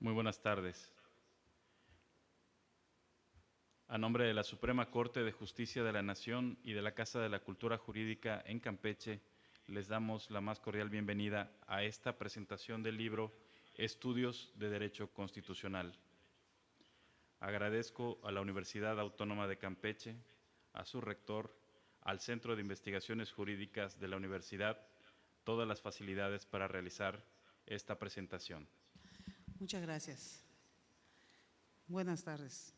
Muy buenas tardes. A nombre de la Suprema Corte de Justicia de la Nación y de la Casa de la Cultura Jurídica en Campeche, les damos la más cordial bienvenida a esta presentación del libro Estudios de Derecho Constitucional. Agradezco a la Universidad Autónoma de Campeche, a su rector, al Centro de Investigaciones Jurídicas de la Universidad, todas las facilidades para realizar esta presentación. Muchas gracias. Buenas tardes.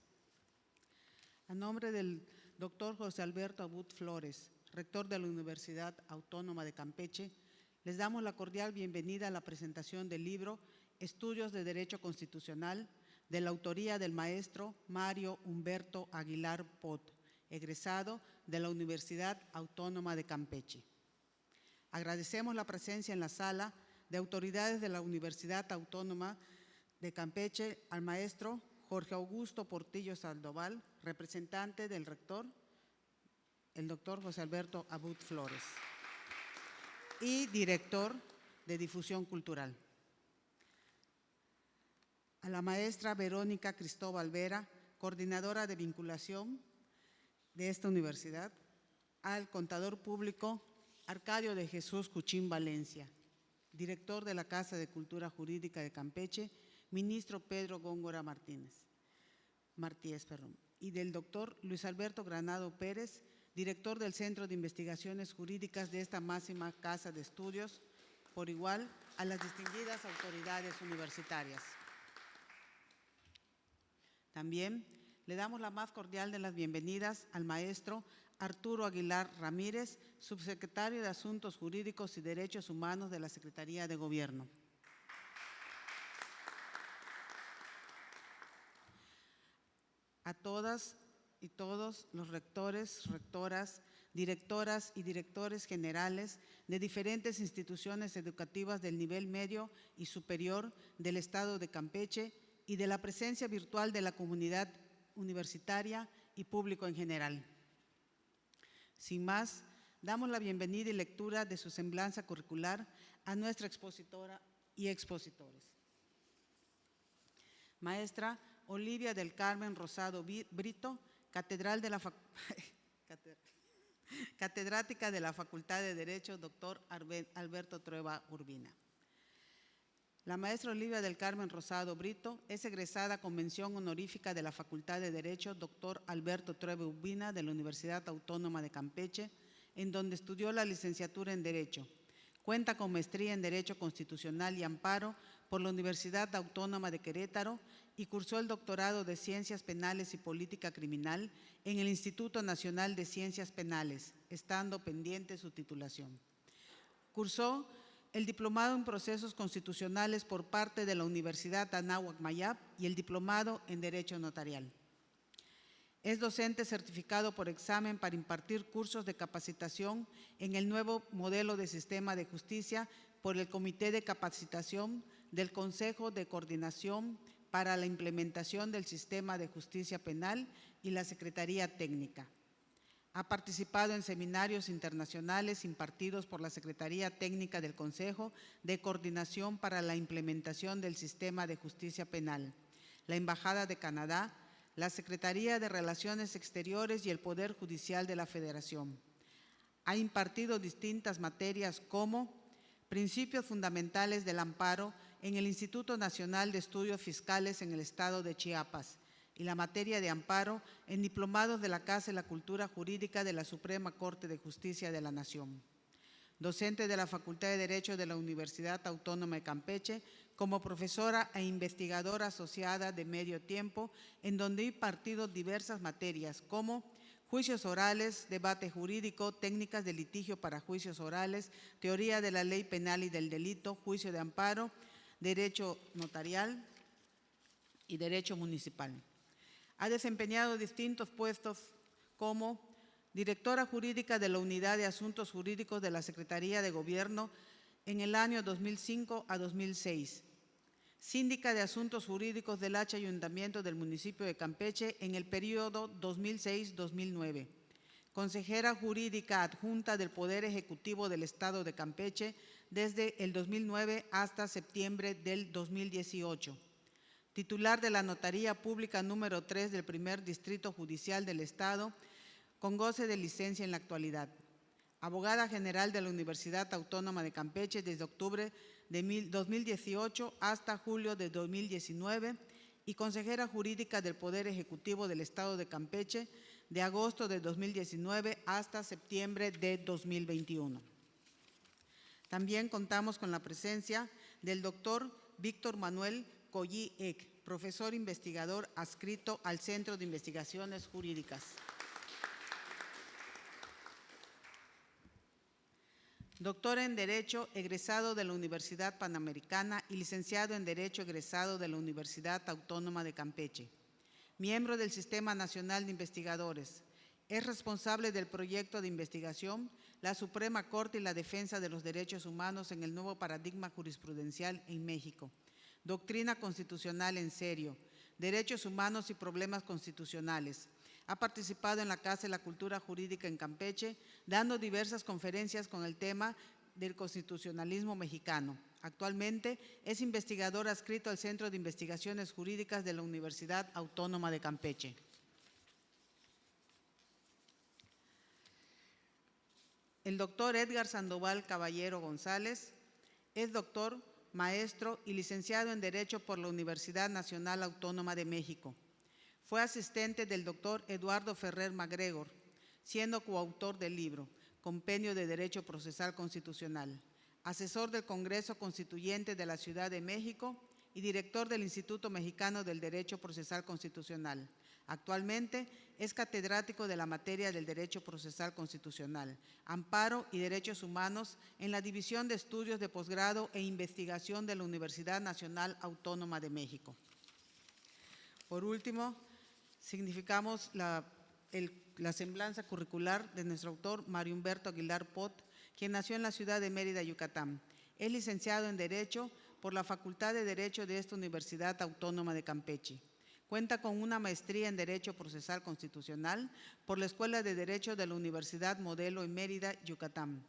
A nombre del doctor José Alberto Abud Flores, rector de la Universidad Autónoma de Campeche, les damos la cordial bienvenida a la presentación del libro Estudios de Derecho Constitucional, de la autoría del maestro Mario Humberto Aguilar Pot, egresado de la Universidad Autónoma de Campeche. Agradecemos la presencia en la sala de autoridades de la Universidad Autónoma de Campeche al maestro Jorge Augusto Portillo Sandoval, representante del rector, el doctor José Alberto Abud Flores, y director de Difusión Cultural. A la maestra Verónica Cristóbal Vera, coordinadora de vinculación de esta universidad, al contador público Arcadio de Jesús Cuchín Valencia, director de la Casa de Cultura Jurídica de Campeche, ministro Pedro Góngora Martínez, y del doctor Luis Alberto Granado Pérez, director del Centro de Investigaciones Jurídicas de esta máxima casa de estudios, por igual a las distinguidas autoridades universitarias. También le damos la más cordial de las bienvenidas al maestro Arturo Aguilar Ramírez, subsecretario de Asuntos Jurídicos y Derechos Humanos de la Secretaría de Gobierno. A todas y todos los rectores, rectoras, directoras y directores generales de diferentes instituciones educativas del nivel medio y superior del Estado de Campeche y de la presencia virtual de la comunidad universitaria y público en general. Sin más, damos la bienvenida y lectura de su semblanza curricular a nuestra expositora y expositores. Maestra Olivia del Carmen Rosado Brito, catedrática de la Facultad de Derecho, doctor Alberto Trueba Urbina. La maestra Olivia del Carmen Rosado Brito es egresada con mención honorífica de la Facultad de Derecho, doctor Alberto Trueba Urbina, de la Universidad Autónoma de Campeche, en donde estudió la licenciatura en Derecho. Cuenta con maestría en Derecho Constitucional y Amparo por la Universidad Autónoma de Querétaro y cursó el doctorado de Ciencias Penales y Política Criminal en el Instituto Nacional de Ciencias Penales, estando pendiente su titulación. Cursó el diplomado en Procesos Constitucionales por parte de la Universidad Anáhuac Mayap y el diplomado en Derecho Notarial. Es docente certificado por examen para impartir cursos de capacitación en el nuevo modelo de sistema de justicia por el Comité de Capacitación del Consejo de Coordinación para la Implementación del Sistema de Justicia Penal y la Secretaría Técnica. Ha participado en seminarios internacionales impartidos por la Secretaría Técnica del Consejo de Coordinación para la Implementación del Sistema de Justicia Penal, la Embajada de Canadá, la Secretaría de Relaciones Exteriores y el Poder Judicial de la Federación. Ha impartido distintas materias como Principios Fundamentales del Amparo en el Instituto Nacional de Estudios Fiscales en el Estado de Chiapas y la materia de amparo en diplomados de la Casa de la Cultura Jurídica de la Suprema Corte de Justicia de la Nación. Docente de la Facultad de Derecho de la Universidad Autónoma de Campeche, como profesora e investigadora asociada de medio tiempo, en donde ha impartido diversas materias como juicios orales, debate jurídico, técnicas de litigio para juicios orales, teoría de la ley penal y del delito, juicio de amparo, derecho notarial y derecho municipal. Ha desempeñado distintos puestos como directora jurídica de la Unidad de Asuntos Jurídicos de la Secretaría de Gobierno en el año 2005 a 2006, síndica de Asuntos Jurídicos del H Ayuntamiento del municipio de Campeche en el periodo 2006-2009, consejera jurídica adjunta del Poder Ejecutivo del Estado de Campeche desde el 2009 hasta septiembre del 2018, titular de la Notaría Pública número 3 del Primer Distrito Judicial del Estado, con goce de licencia en la actualidad. Abogada general de la Universidad Autónoma de Campeche desde octubre de 2018 hasta julio de 2019 y consejera jurídica del Poder Ejecutivo del Estado de Campeche de agosto de 2019 hasta septiembre de 2021. También contamos con la presencia del doctor Víctor Manuel Collí Eck, profesor investigador adscrito al Centro de Investigaciones Jurídicas. Doctor en Derecho, egresado de la Universidad Panamericana y licenciado en Derecho, egresado de la Universidad Autónoma de Campeche. Miembro del Sistema Nacional de Investigadores. Es responsable del proyecto de investigación La Suprema Corte y la Defensa de los Derechos Humanos en el Nuevo Paradigma Jurisprudencial en México. Doctrina Constitucional en Serio. Derechos Humanos y Problemas Constitucionales. Ha participado en la Casa de la Cultura Jurídica en Campeche, dando diversas conferencias con el tema del constitucionalismo mexicano. Actualmente es investigador adscrito al Centro de Investigaciones Jurídicas de la Universidad Autónoma de Campeche. El doctor Edgar Sandoval Caballero González es doctor, maestro y licenciado en Derecho por la Universidad Nacional Autónoma de México. Fue asistente del doctor Eduardo Ferrer MacGregor, siendo coautor del libro Compendio de Derecho Procesal Constitucional, asesor del Congreso Constituyente de la Ciudad de México y director del Instituto Mexicano del Derecho Procesal Constitucional. Actualmente es catedrático de la materia del Derecho Procesal Constitucional, Amparo y Derechos Humanos en la División de Estudios de Posgrado e Investigación de la Universidad Nacional Autónoma de México. Por último, significamos la semblanza curricular de nuestro autor, Mario Humberto Aguilar Pot, quien nació en la ciudad de Mérida, Yucatán. Es licenciado en Derecho por la Facultad de Derecho de esta Universidad Autónoma de Campeche. Cuenta con una maestría en Derecho Procesal Constitucional por la Escuela de Derecho de la Universidad Modelo en Mérida, Yucatán.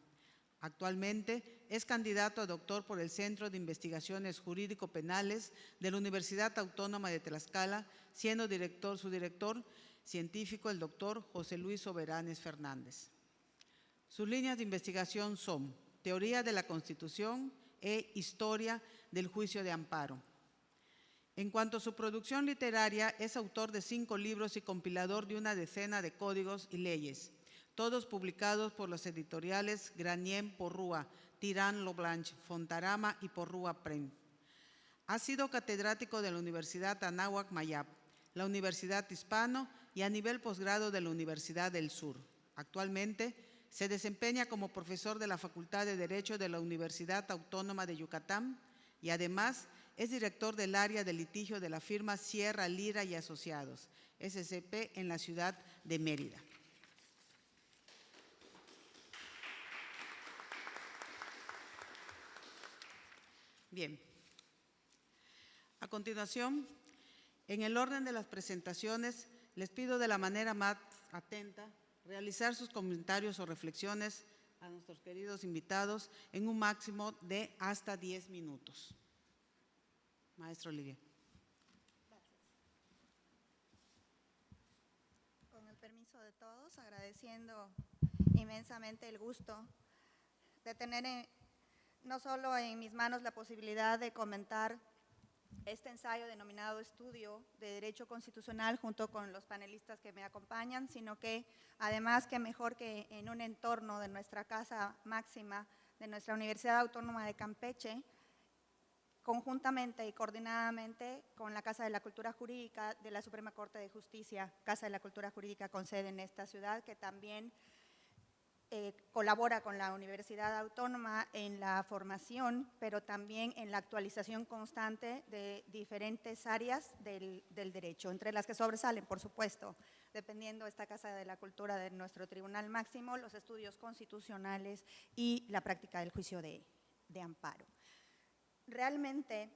Actualmente es candidato a doctor por el Centro de Investigaciones Jurídico-Penales de la Universidad Autónoma de Tlaxcala, siendo su director científico el doctor José Luis Soberanes Fernández. Sus líneas de investigación son Teoría de la Constitución e Historia del Juicio de Amparo. En cuanto a su producción literaria, es autor de 5 libros y compilador de una decena de códigos y leyes, todos publicados por las editoriales Granier Porrúa, Tirán Loblanche, Fontarama y Porrúa Print. Ha sido catedrático de la Universidad Anáhuac Mayap, la Universidad Hispano y a nivel posgrado de la Universidad del Sur. Actualmente se desempeña como profesor de la Facultad de Derecho de la Universidad Autónoma de Yucatán y además es director del área de litigio de la firma Sierra Lira y Asociados, SCP, en la ciudad de Mérida. Bien. A continuación, en el orden de las presentaciones, les pido de la manera más atenta realizar sus comentarios o reflexiones a nuestros queridos invitados en un máximo de hasta 10 minutos. Maestra Olivia. Gracias. Con el permiso de todos, agradeciendo inmensamente el gusto de tener no solo en mis manos la posibilidad de comentar este ensayo denominado Estudio de Derecho Constitucional junto con los panelistas que me acompañan, sino que además que mejor que en un entorno de nuestra casa máxima, de nuestra Universidad Autónoma de Campeche, conjuntamente y coordinadamente con la Casa de la Cultura Jurídica de la Suprema Corte de Justicia, Casa de la Cultura Jurídica con sede en esta ciudad, que también colabora con la Universidad Autónoma en la formación, pero también en la actualización constante de diferentes áreas del derecho, entre las que sobresalen, por supuesto, dependiendo esta Casa de la Cultura de nuestro Tribunal Máximo, los estudios constitucionales y la práctica del juicio de amparo. Realmente,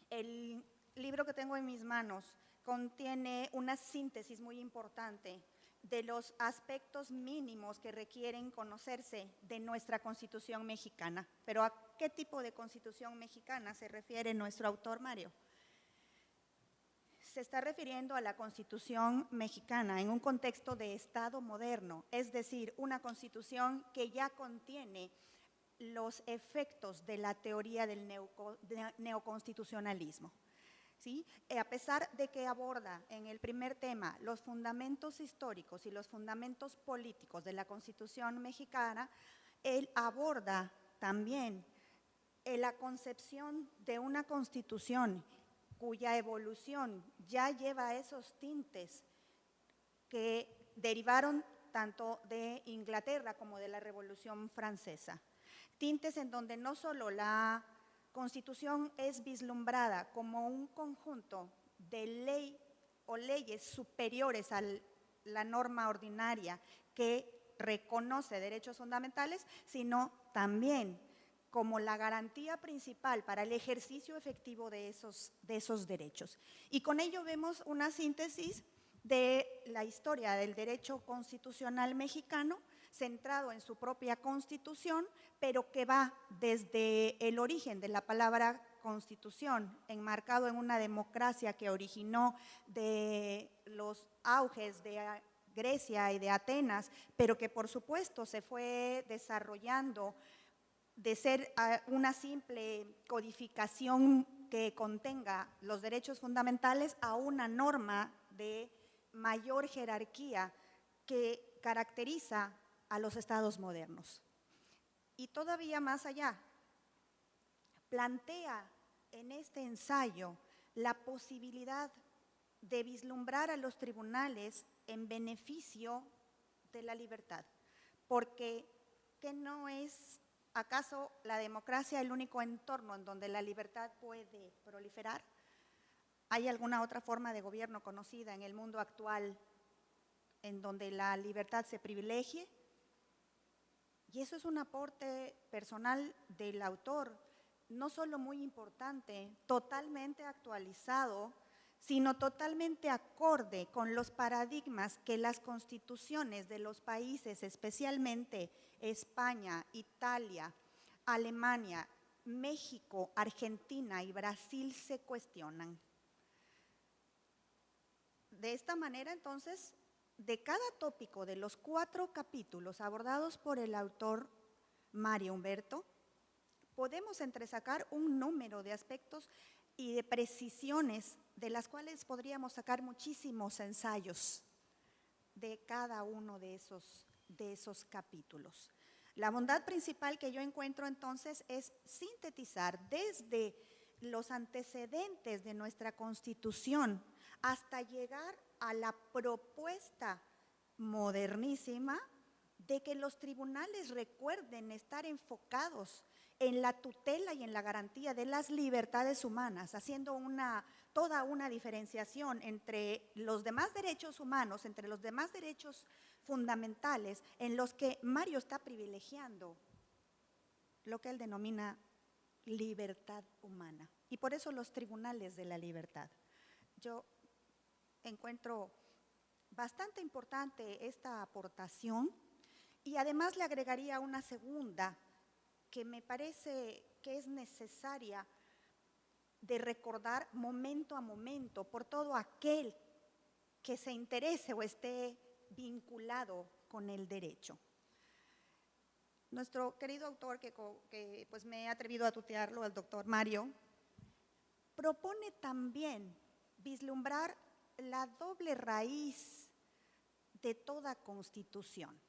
el libro que tengo en mis manos contiene una síntesis muy importante de los aspectos mínimos que requieren conocerse de nuestra Constitución mexicana. Pero ¿a qué tipo de Constitución mexicana se refiere nuestro autor, Mario? se está refiriendo a la Constitución mexicana en un contexto de Estado moderno, es decir, una Constitución que ya contiene los efectos de la teoría del neoconstitucionalismo. ¿Sí? A pesar de que aborda en el primer tema los fundamentos históricos y los fundamentos políticos de la Constitución mexicana, él aborda también la concepción de una Constitución cuya evolución ya lleva esos tintes que derivaron tanto de Inglaterra como de la Revolución Francesa. Tintes en donde no solo la Constitución es vislumbrada como un conjunto de ley o leyes superiores a la norma ordinaria que reconoce derechos fundamentales, sino también como la garantía principal para el ejercicio efectivo de esos derechos. Y con ello vemos una síntesis de la historia del derecho constitucional mexicano, centrado en su propia Constitución, pero que va desde el origen de la palabra Constitución, enmarcado en una democracia que originó de los auges de Grecia y de Atenas, pero que por supuesto se fue desarrollando de ser una simple codificación que contenga los derechos fundamentales a una norma de mayor jerarquía que caracteriza a los estados modernos. Y todavía más allá, plantea en este ensayo la posibilidad de vislumbrar a los tribunales en beneficio de la libertad, porque ¿qué no es acaso la democracia el único entorno en donde la libertad puede proliferar? ¿Hay alguna otra forma de gobierno conocida en el mundo actual en donde la libertad se privilegie? Y eso es un aporte personal del autor, no solo muy importante, totalmente actualizado, sino totalmente acorde con los paradigmas que las constituciones de los países, especialmente España, Italia, Alemania, México, Argentina y Brasil, se cuestionan. De esta manera, entonces, de cada tópico de los 4 capítulos abordados por el autor Mario Humberto, podemos entresacar un número de aspectos y de precisiones de las cuales podríamos sacar muchísimos ensayos de cada uno de esos capítulos. La bondad principal que yo encuentro entonces es sintetizar desde los antecedentes de nuestra Constitución hasta llegar a la propuesta modernísima de que los tribunales recuerden estar enfocados en la tutela y en la garantía de las libertades humanas, haciendo toda una diferenciación entre los demás derechos humanos, entre los demás derechos fundamentales, en los que Mario está privilegiando lo que él denomina libertad humana. Y por eso los tribunales de la libertad. Yo encuentro bastante importante esta aportación y además le agregaría una segunda que me parece que es necesaria de recordar momento a momento por todo aquel que se interese o esté vinculado con el derecho. Nuestro querido autor, que pues me he atrevido a tutearlo, el doctor Mario, propone también vislumbrar la doble raíz de toda constitución.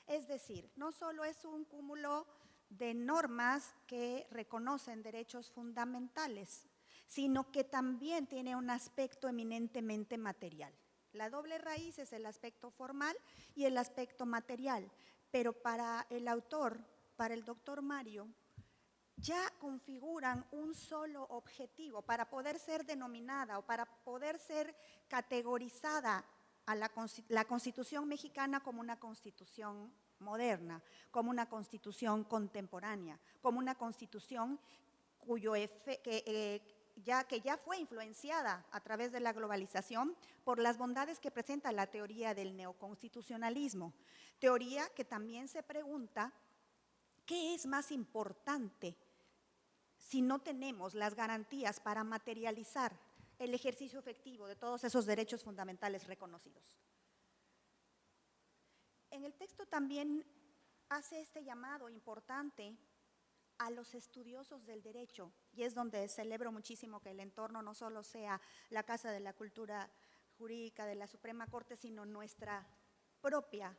Es decir, no solo es un cúmulo de normas que reconocen derechos fundamentales, sino que también tiene un aspecto eminentemente material. La doble raíz es el aspecto formal y el aspecto material, pero para el autor, para el doctor Mario, ya configuran un solo objetivo para poder ser denominada o para poder ser categorizada a la Constitución mexicana como una Constitución moderna, como una Constitución contemporánea, como una Constitución que ya fue influenciada a través de la globalización por las bondades que presenta la teoría del neoconstitucionalismo, teoría que también se pregunta ¿qué es más importante si no tenemos las garantías para materializar el ejercicio efectivo de todos esos derechos fundamentales reconocidos. En el texto también hace este llamado importante a los estudiosos del derecho, y es donde celebro muchísimo que el entorno no solo sea la Casa de la Cultura Jurídica de la Suprema Corte, sino nuestra propia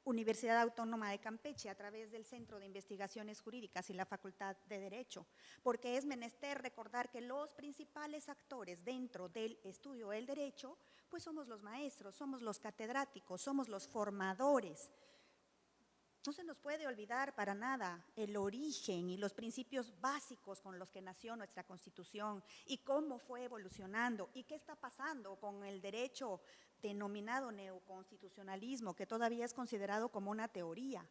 Universidad Autónoma de Campeche, a través del Centro de Investigaciones Jurídicas y la Facultad de Derecho, porque es menester recordar que los principales actores dentro del estudio del derecho, pues somos los maestros, somos los catedráticos, somos los formadores. No se nos puede olvidar para nada el origen y los principios básicos con los que nació nuestra Constitución y cómo fue evolucionando y qué está pasando con el derecho denominado neoconstitucionalismo, que todavía es considerado como una teoría.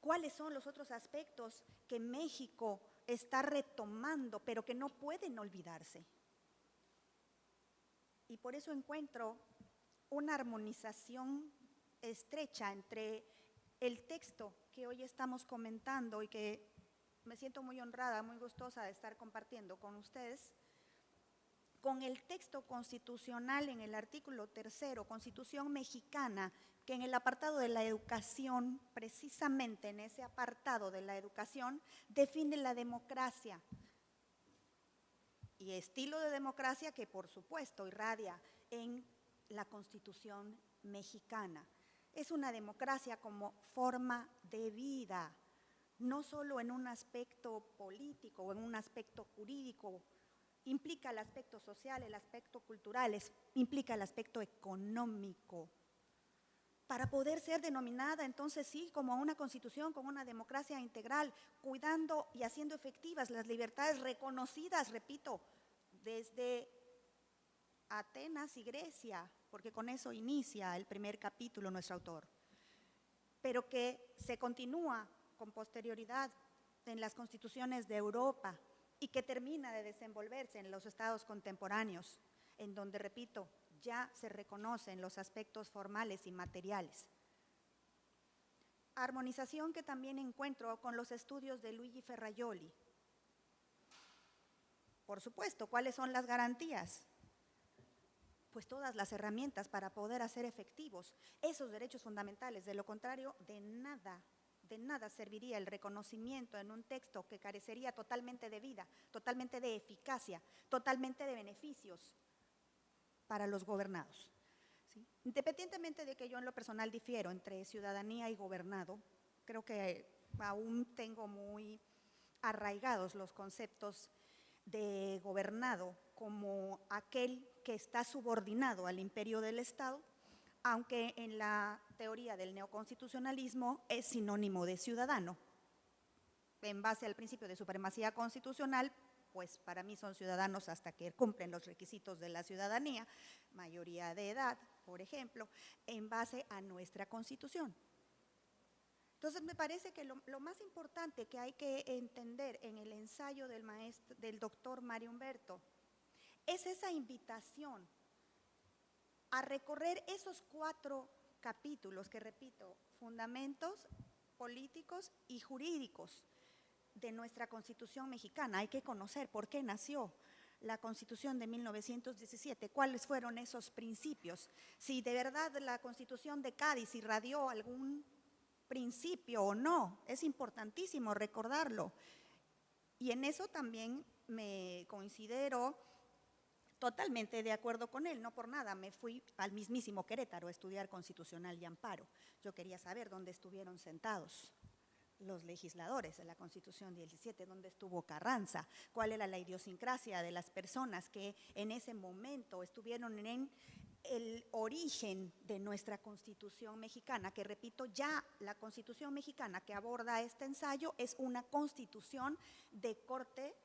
¿Cuáles son los otros aspectos que México está retomando, pero que no pueden olvidarse? Y por eso encuentro una armonización estrecha entre el texto que hoy estamos comentando y que me siento muy honrada, muy gustosa de estar compartiendo con ustedes, con el texto constitucional en el artículo 3, Constitución Mexicana, que en el apartado de la educación, precisamente en ese apartado de la educación, define la democracia y estilo de democracia que por supuesto irradia en la Constitución mexicana. Es una democracia como forma de vida, no solo en un aspecto político o en un aspecto jurídico, implica el aspecto social, el aspecto cultural, implica el aspecto económico. Para poder ser denominada entonces sí como una constitución, como una democracia integral, cuidando y haciendo efectivas las libertades reconocidas, repito, desde Atenas y Grecia, porque con eso inicia el primer capítulo nuestro autor, pero que se continúa con posterioridad en las constituciones de Europa y que termina de desenvolverse en los estados contemporáneos, en donde, repito, ya se reconocen los aspectos formales y materiales. Armonización que también encuentro con los estudios de Luigi Ferrajoli. Por supuesto, ¿cuáles son las garantías? Pues todas las herramientas para poder hacer efectivos esos derechos fundamentales. De lo contrario, de nada serviría el reconocimiento en un texto que carecería totalmente de vida, totalmente de eficacia, totalmente de beneficios para los gobernados. ¿Sí? Independientemente de que yo en lo personal difiero entre ciudadanía y gobernado, creo que aún tengo muy arraigados los conceptos de gobernado como aquel que está subordinado al imperio del Estado, aunque en la teoría del neoconstitucionalismo es sinónimo de ciudadano. En base al principio de supremacía constitucional, pues para mí son ciudadanos hasta que cumplen los requisitos de la ciudadanía, mayoría de edad, por ejemplo, en base a nuestra Constitución. Entonces, me parece que lo más importante que hay que entender en el ensayo del doctor Mario Humberto es esa invitación a recorrer esos 4 capítulos que, repito, fundamentos políticos y jurídicos de nuestra Constitución mexicana. Hay que conocer por qué nació la Constitución de 1917, cuáles fueron esos principios, si de verdad la Constitución de Cádiz irradió algún principio o no, es importantísimo recordarlo. Y en eso también me considero totalmente de acuerdo con él, no por nada me fui al mismísimo Querétaro a estudiar constitucional y amparo. Yo quería saber dónde estuvieron sentados los legisladores de la Constitución 17, dónde estuvo Carranza, cuál era la idiosincrasia de las personas que en ese momento estuvieron en el origen de nuestra Constitución mexicana, que repito, ya la Constitución mexicana que aborda este ensayo es una constitución de corte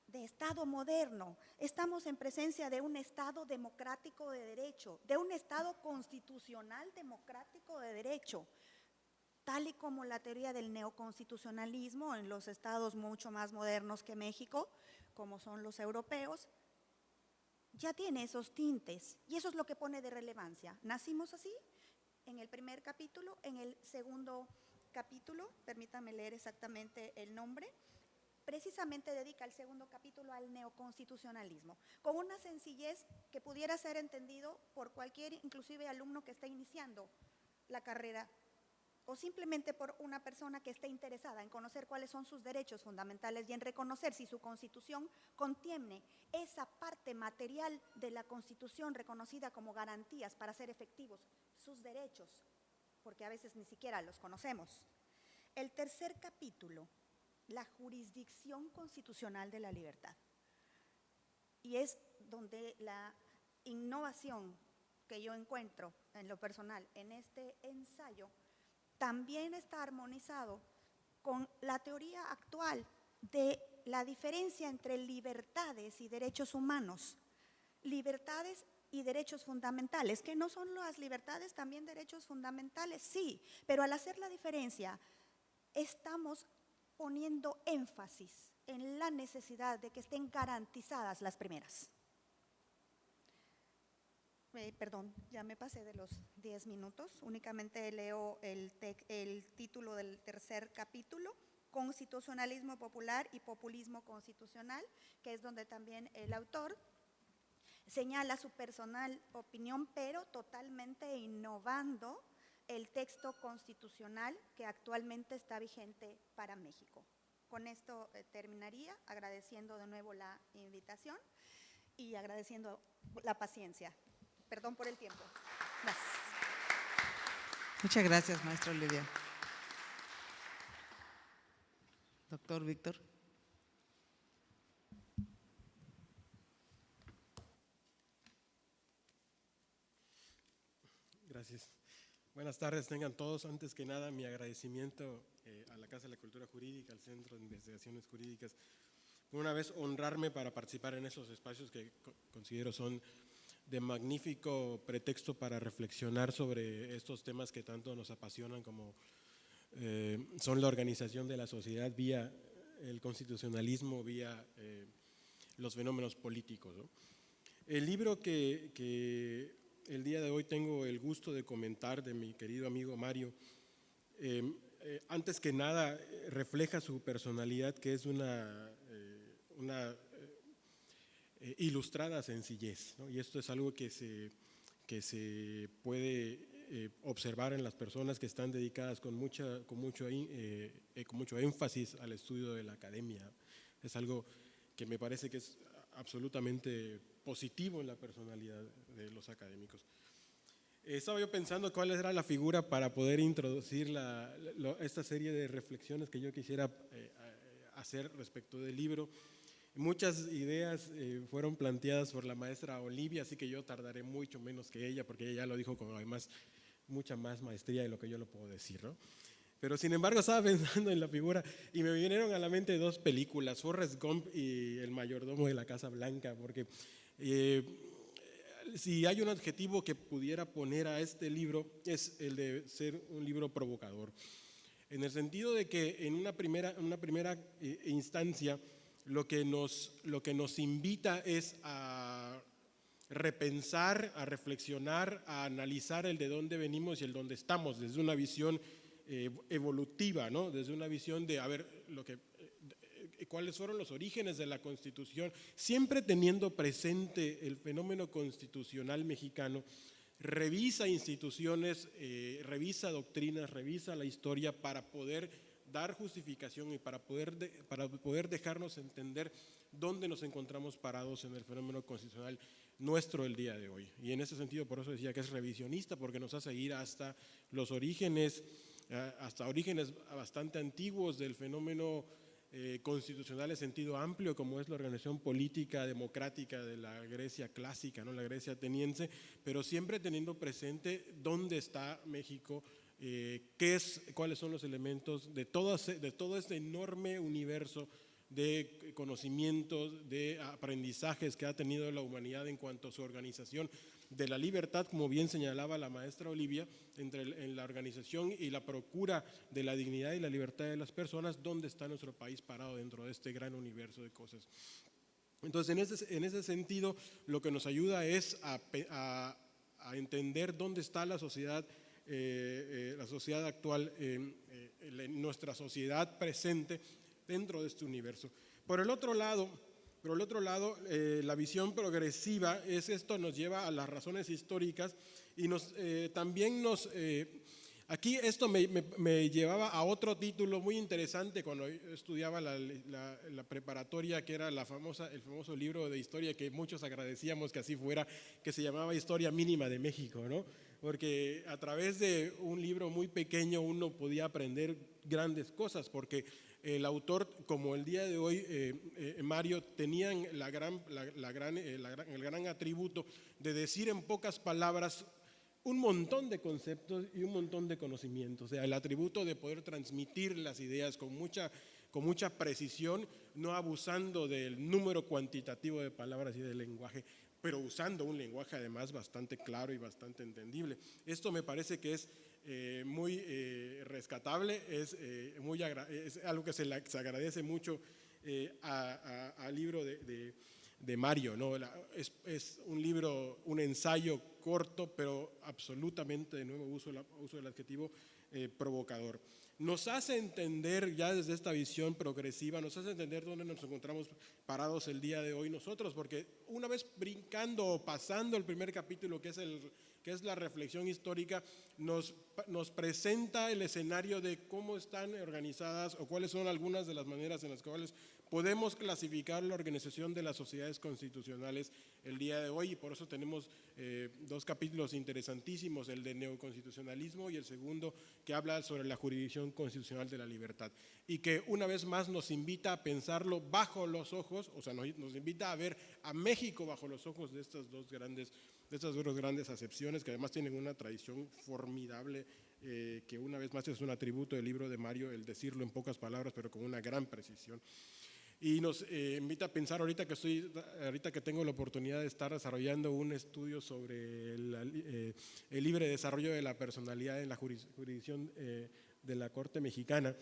de Estado moderno. Estamos en presencia de un Estado democrático de derecho, de un Estado constitucional democrático de derecho, tal y como la teoría del neoconstitucionalismo en los estados mucho más modernos que México, como son los europeos, ya tiene esos tintes, y eso es lo que pone de relevancia. Nacimos así en el primer capítulo, en el segundo capítulo, permítame leer exactamente el nombre, precisamente dedica el segundo capítulo al neoconstitucionalismo, con una sencillez que pudiera ser entendido por cualquier, inclusive alumno que esté iniciando la carrera, o simplemente por una persona que esté interesada en conocer cuáles son sus derechos fundamentales y en reconocer si su Constitución contiene esa parte material de la Constitución reconocida como garantías para ser efectivos sus derechos, porque a veces ni siquiera los conocemos. El tercer capítulo, la jurisdicción constitucional de la libertad, y es donde la innovación que yo encuentro en lo personal en este ensayo también está armonizado con la teoría actual de la diferencia entre libertades y derechos humanos, libertades y derechos fundamentales, que no son las libertades también derechos fundamentales, sí, pero al hacer la diferencia estamos poniendo énfasis en la necesidad de que estén garantizadas las primeras. Perdón, ya me pasé de los 10 minutos, únicamente leo el título del tercer capítulo, Constitucionalismo Popular y Populismo Constitucional, que es donde también el autor señala su personal opinión, pero totalmente innovando el texto constitucional que actualmente está vigente para México. Con esto terminaría, agradeciendo de nuevo la invitación y agradeciendo la paciencia. Perdón por el tiempo. Gracias. Muchas gracias, maestra Olivia. Doctor Víctor. Gracias. Buenas tardes, tengan todos. Antes que nada, mi agradecimiento a la Casa de la Cultura Jurídica, al Centro de Investigaciones Jurídicas, por una vez honrarme para participar en esos espacios que considero son de magnífico pretexto para reflexionar sobre estos temas que tanto nos apasionan, como son la organización de la sociedad vía el constitucionalismo, vía los fenómenos políticos, ¿no? El libro que el día de hoy tengo el gusto de comentar, de mi querido amigo Mario, antes que nada refleja su personalidad, que es una ilustrada sencillez, ¿no? Y esto es algo que se puede observar en las personas que están dedicadas con mucho énfasis al estudio de la academia. Es algo que me parece que es absolutamente positivo en la personalidad de los académicos. Estaba yo pensando cuál era la figura para poder introducir esta serie de reflexiones que yo quisiera hacer respecto del libro. Muchas ideas fueron planteadas por la maestra Olivia, así que yo tardaré mucho menos que ella, porque ella ya lo dijo con además mucha más maestría de lo que yo lo puedo decir, ¿no? Pero sin embargo estaba pensando en la figura y me vinieron a la mente dos películas, Forrest Gump y El mayordomo de la Casa Blanca, porque si hay un adjetivo que pudiera poner a este libro es el de ser un libro provocador, en el sentido de que en una primera instancia lo que nos invita es a repensar, a reflexionar, a analizar el de dónde venimos y el dónde estamos, desde una visión evolutiva, ¿no? Desde una visión de a ver cuáles fueron los orígenes de la Constitución, siempre teniendo presente el fenómeno constitucional mexicano. Revisa instituciones, revisa doctrinas, revisa la historia para poder dar justificación y para poder dejarnos entender dónde nos encontramos parados en el fenómeno constitucional nuestro el día de hoy. Y en ese sentido, por eso decía que es revisionista, porque nos hace ir hasta los orígenes, hasta orígenes bastante antiguos del fenómeno constitucional en sentido amplio, como es la organización política democrática de la Grecia clásica, ¿no? La Grecia ateniense, pero siempre teniendo presente dónde está México, cuáles son los elementos de todo este enorme universo de conocimientos, de aprendizajes que ha tenido la humanidad en cuanto a su organización de la libertad, como bien señalaba la maestra Olivia, en la organización y la procura de la dignidad y la libertad de las personas, dónde está nuestro país parado dentro de este gran universo de cosas. Entonces, en ese sentido, lo que nos ayuda es a entender dónde está la sociedad actual, nuestra sociedad presente, dentro de este universo. Por el otro lado, la visión progresiva nos lleva a las razones históricas y también aquí esto me llevaba a otro título muy interesante cuando estudiaba la preparatoria, que era el famoso libro de historia que muchos agradecíamos que así fuera, que se llamaba Historia Mínima de México, ¿no? Porque a través de un libro muy pequeño uno podía aprender grandes cosas, porque el autor, como el día de hoy, Mario, tenían el gran atributo de decir en pocas palabras un montón de conceptos y un montón de conocimientos. O sea, el atributo de poder transmitir las ideas con mucha precisión, no abusando del número cuantitativo de palabras y del lenguaje, pero usando un lenguaje además bastante claro y bastante entendible. Esto me parece que es muy rescatable, es algo que se agradece mucho al libro de Mario, ¿no? Es un libro, un ensayo corto, pero absolutamente, de nuevo uso del adjetivo, provocador. Nos hace entender, ya desde esta visión progresiva, nos hace entender dónde nos encontramos parados el día de hoy nosotros, porque una vez brincando o pasando el primer capítulo, que es la reflexión histórica, nos presenta el escenario de cómo están organizadas o cuáles son algunas de las maneras en las cuales podemos clasificar la organización de las sociedades constitucionales el día de hoy, y por eso tenemos dos capítulos interesantísimos, el de neoconstitucionalismo y el segundo que habla sobre la jurisdicción constitucional de la libertad, y que una vez más nos invita a pensarlo bajo los ojos, o sea, nos invita a ver a México bajo los ojos de estas dos grandes acepciones, que además tienen una tradición formidable, que una vez más es un atributo del libro de Mario, el decirlo en pocas palabras, pero con una gran precisión. Y nos invita a pensar ahorita que tengo la oportunidad de estar desarrollando un estudio sobre el libre desarrollo de la personalidad en la jurisdicción de la Corte Mexicana.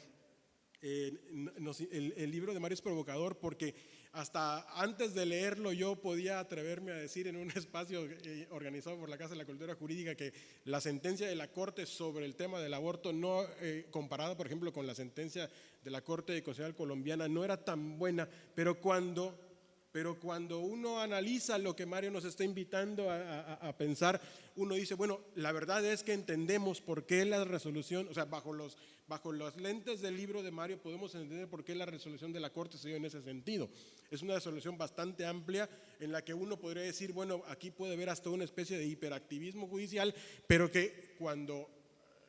El libro de Mario es provocador porque hasta antes de leerlo yo podía atreverme a decir en un espacio organizado por la Casa de la Cultura Jurídica que la sentencia de la Corte sobre el tema del aborto, no comparada por ejemplo con la sentencia de la Corte Constitucional colombiana, no era tan buena, pero cuando uno analiza lo que Mario nos está invitando a pensar, uno dice, bueno, la verdad es que entendemos por qué la resolución, o sea, bajo las lentes del libro de Mario podemos entender por qué la resolución de la Corte se dio en ese sentido. Es una resolución bastante amplia en la que uno podría decir, bueno, aquí puede haber hasta una especie de hiperactivismo judicial, pero que cuando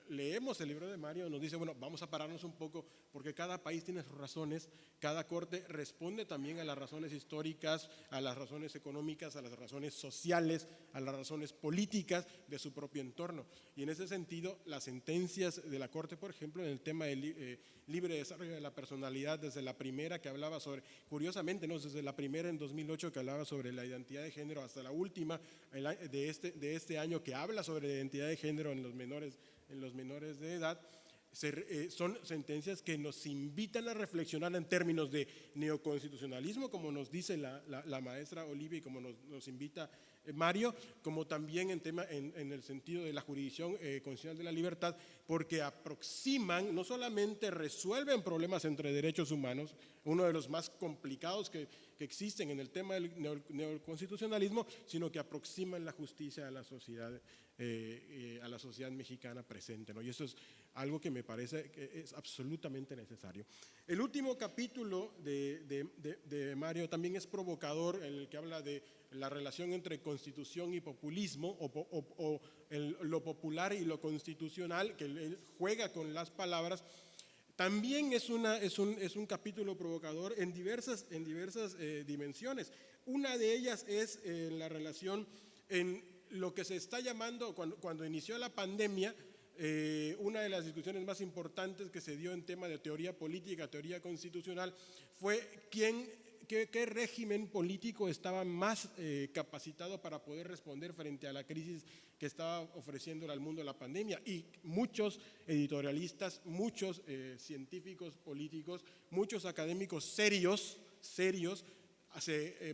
leemos el libro de Mario nos dice, bueno, vamos a pararnos un poco porque cada país tiene sus razones, cada corte responde también a las razones históricas, a las razones económicas, a las razones sociales, a las razones políticas de su propio entorno. Y en ese sentido, las sentencias de la Corte, por ejemplo, en el tema del libre desarrollo de la personalidad, desde la primera que hablaba sobre, curiosamente, ¿no? Desde la primera en 2008 que hablaba sobre la identidad de género hasta la última de este año que habla sobre la identidad de género en los menores de edad, son sentencias que nos invitan a reflexionar en términos de neoconstitucionalismo, como nos dice la maestra Olivia y como nos invita Mario, como también en el sentido de la jurisdicción constitucional de la libertad, porque aproximan, no solamente resuelven problemas entre derechos humanos, uno de los más complicados que existen en el tema del neoconstitucionalismo, sino que aproximan la justicia a la sociedad mexicana presente, ¿no? Y eso es algo que me parece que es absolutamente necesario. El último capítulo de Mario también es provocador, en el que habla de la relación entre constitución y populismo, o lo popular y lo constitucional, que él juega con las palabras. También es un capítulo provocador en diversas dimensiones. Una de ellas es la relación en lo que se está llamando, cuando inició la pandemia, una de las discusiones más importantes que se dio en tema de teoría política, teoría constitucional, fue qué régimen político estaba más capacitado para poder responder frente a la crisis que estaba ofreciendo al mundo la pandemia. Y muchos editorialistas, muchos científicos políticos, muchos académicos serios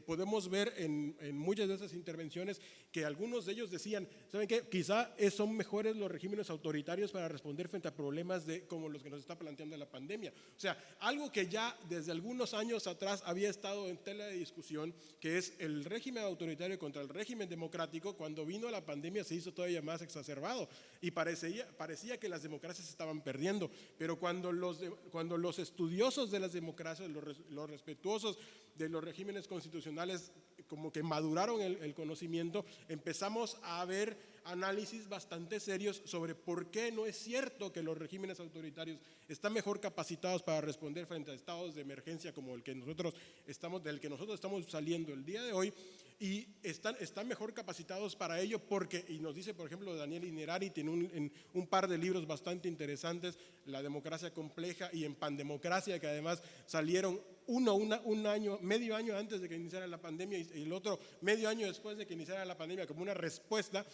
podemos ver en muchas de esas intervenciones que algunos de ellos decían, ¿saben qué? Quizá son mejores los regímenes autoritarios para responder frente a problemas como los que nos está planteando la pandemia. O sea, algo que ya desde algunos años atrás había estado en tela de discusión, que es el régimen autoritario contra el régimen democrático. Cuando vino la pandemia se hizo todavía más exacerbado y parecía que las democracias estaban perdiendo, pero cuando los estudiosos de las democracias, los respetuosos de los regímenes constitucionales, como que maduraron el conocimiento, empezamos a ver análisis bastante serios sobre por qué no es cierto que los regímenes autoritarios están mejor capacitados para responder frente a estados de emergencia como del que nosotros estamos saliendo el día de hoy, y están mejor capacitados para ello porque, y nos dice por ejemplo Daniel Innerari, tiene un par de libros bastante interesantes, La democracia compleja y En Pandemocracia, que además salieron medio año antes de que iniciara la pandemia y el otro medio año después de que iniciara la pandemia, como una respuesta.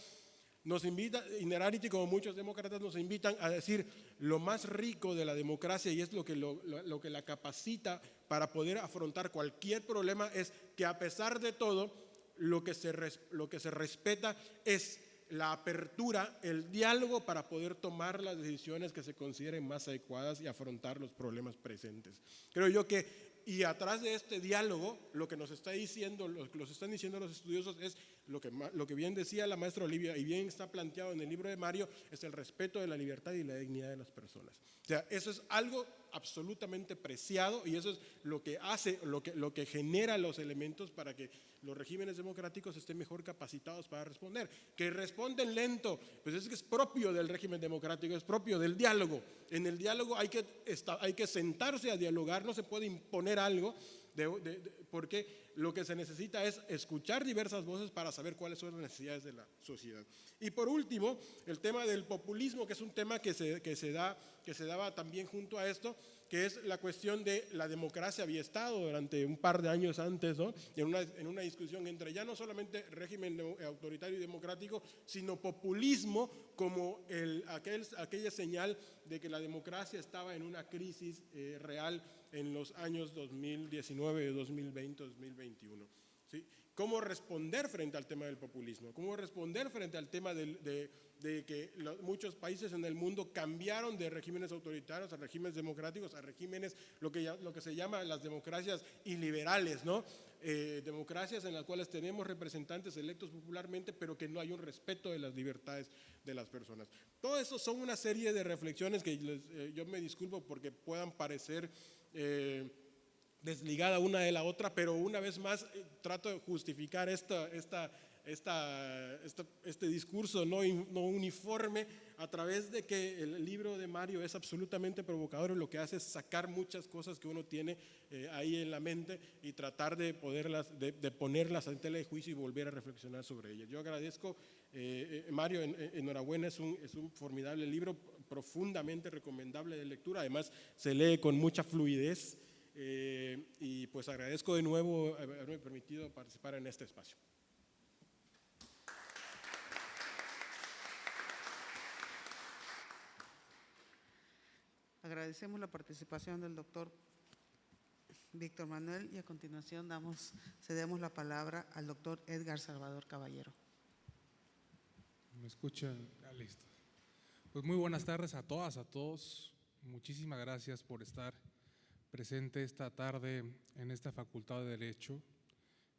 Nos invita, Innerarity, como muchos demócratas, nos invitan a decir lo más rico de la democracia, y es lo que la capacita para poder afrontar cualquier problema, es que a pesar de todo, lo que se respeta es la apertura, el diálogo para poder tomar las decisiones que se consideren más adecuadas y afrontar los problemas presentes. Creo yo que, y atrás de este diálogo, lo que nos está diciendo, lo que nos están diciendo los estudiosos es lo que bien decía la maestra Olivia y bien está planteado en el libro de Mario, es el respeto de la libertad y la dignidad de las personas. O sea, eso es algo absolutamente preciado, y eso es lo que hace, lo que genera los elementos para que los regímenes democráticos estén mejor capacitados para responder. Que responden lento, pues es que es propio del régimen democrático, es propio del diálogo. En el diálogo hay que sentarse a dialogar, no se puede imponer algo, porque lo que se necesita es escuchar diversas voces para saber cuáles son las necesidades de la sociedad. Y por último, el tema del populismo, que es un tema que se daba también junto a esto, que es la cuestión de la democracia. Había estado durante un par de años antes, ¿no?, en una discusión entre ya no solamente régimen autoritario y democrático, sino populismo como aquella señal de que la democracia estaba en una crisis real en los años 2019, 2020, 2021. ¿Sí? ¿Cómo responder frente al tema del populismo? ¿Cómo responder frente al tema de que muchos países en el mundo cambiaron de regímenes autoritarios a regímenes democráticos, a regímenes, lo que se llama las democracias iliberales, ¿no? Democracias en las cuales tenemos representantes electos popularmente, pero que no hay un respeto de las libertades de las personas. Todo eso son una serie de reflexiones que yo me disculpo porque puedan parecer desligada una de la otra, pero una vez más trato de justificar este discurso no uniforme a través de que el libro de Mario es absolutamente provocador, y lo que hace es sacar muchas cosas que uno tiene ahí en la mente y tratar de ponerlas en tela de juicio y volver a reflexionar sobre ellas. Yo agradezco, Mario, enhorabuena, es un formidable libro, profundamente recomendable de lectura, además se lee con mucha fluidez, y pues agradezco de nuevo haberme permitido participar en este espacio. Agradecemos la participación del doctor Víctor Manuel y a continuación cedemos la palabra al doctor Edgar Salvador Caballero. ¿Me escuchan? Listo. Pues muy buenas tardes a todas, a todos. Muchísimas gracias por estar presente esta tarde en esta Facultad de Derecho.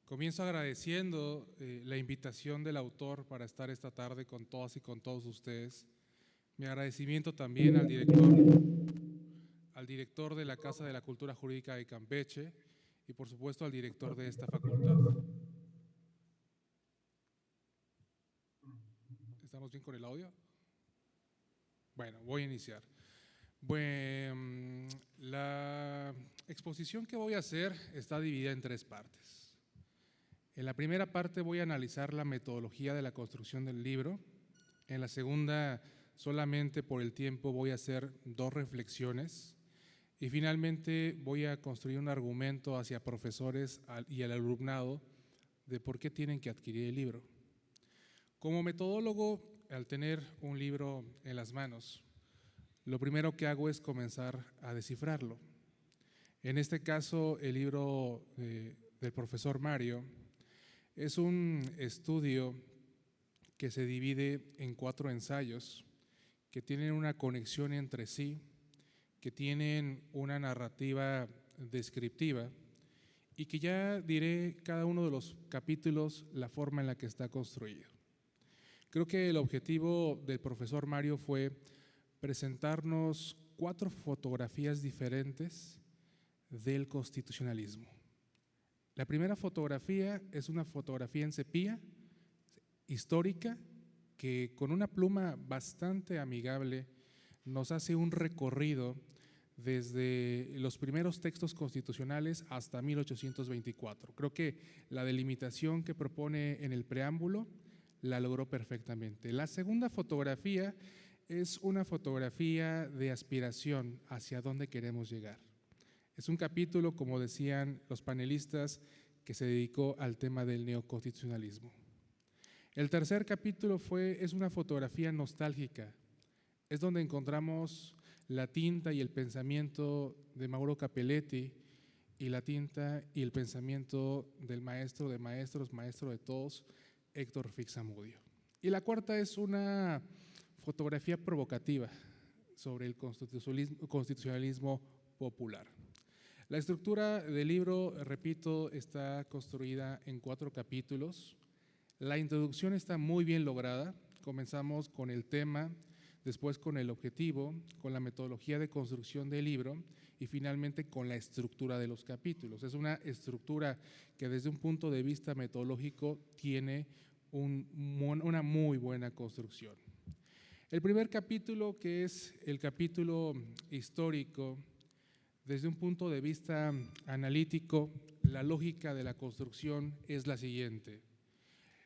Comienzo agradeciendo la invitación del autor para estar esta tarde con todas y con todos ustedes. Mi agradecimiento también al director de la Casa de la Cultura Jurídica de Campeche y por supuesto al director de esta facultad. ¿Estamos bien con el audio? Bueno, voy a iniciar. Bueno, la exposición que voy a hacer está dividida en 3 partes. En la primera parte voy a analizar la metodología de la construcción del libro. En la segunda, solamente por el tiempo, voy a hacer 2 reflexiones. Y finalmente voy a construir un argumento hacia profesores y al alumnado de por qué tienen que adquirir el libro. Como metodólogo, al tener un libro en las manos, lo primero que hago es comenzar a descifrarlo. En este caso, el libro del profesor Mario es un estudio que se divide en 4 ensayos que tienen una conexión entre sí, que tienen una narrativa descriptiva y que ya diré cada uno de los capítulos la forma en la que está construido. Creo que el objetivo del profesor Mario fue presentarnos 4 fotografías diferentes del constitucionalismo. La primera fotografía es una fotografía en sepia, histórica, que con una pluma bastante amigable nos hace un recorrido desde los primeros textos constitucionales hasta 1824. Creo que la delimitación que propone en el preámbulo la logró perfectamente. La segunda fotografía es una fotografía de aspiración hacia dónde queremos llegar. Es un capítulo, como decían los panelistas, que se dedicó al tema del neoconstitucionalismo. El tercer capítulo es una fotografía nostálgica. Es donde encontramos la tinta y el pensamiento de Mauro Capelletti y la tinta y el pensamiento del maestro de maestros, maestro de todos, Héctor Fix-Zamudio. Y la cuarta es una fotografía provocativa sobre el constitucionalismo popular. La estructura del libro, repito, está construida en 4 capítulos. La introducción está muy bien lograda. Comenzamos con el tema, después con el objetivo, con la metodología de construcción del libro y finalmente con la estructura de los capítulos. Es una estructura que desde un punto de vista metodológico tiene una muy buena construcción. El primer capítulo, que es el capítulo histórico, desde un punto de vista analítico, la lógica de la construcción es la siguiente.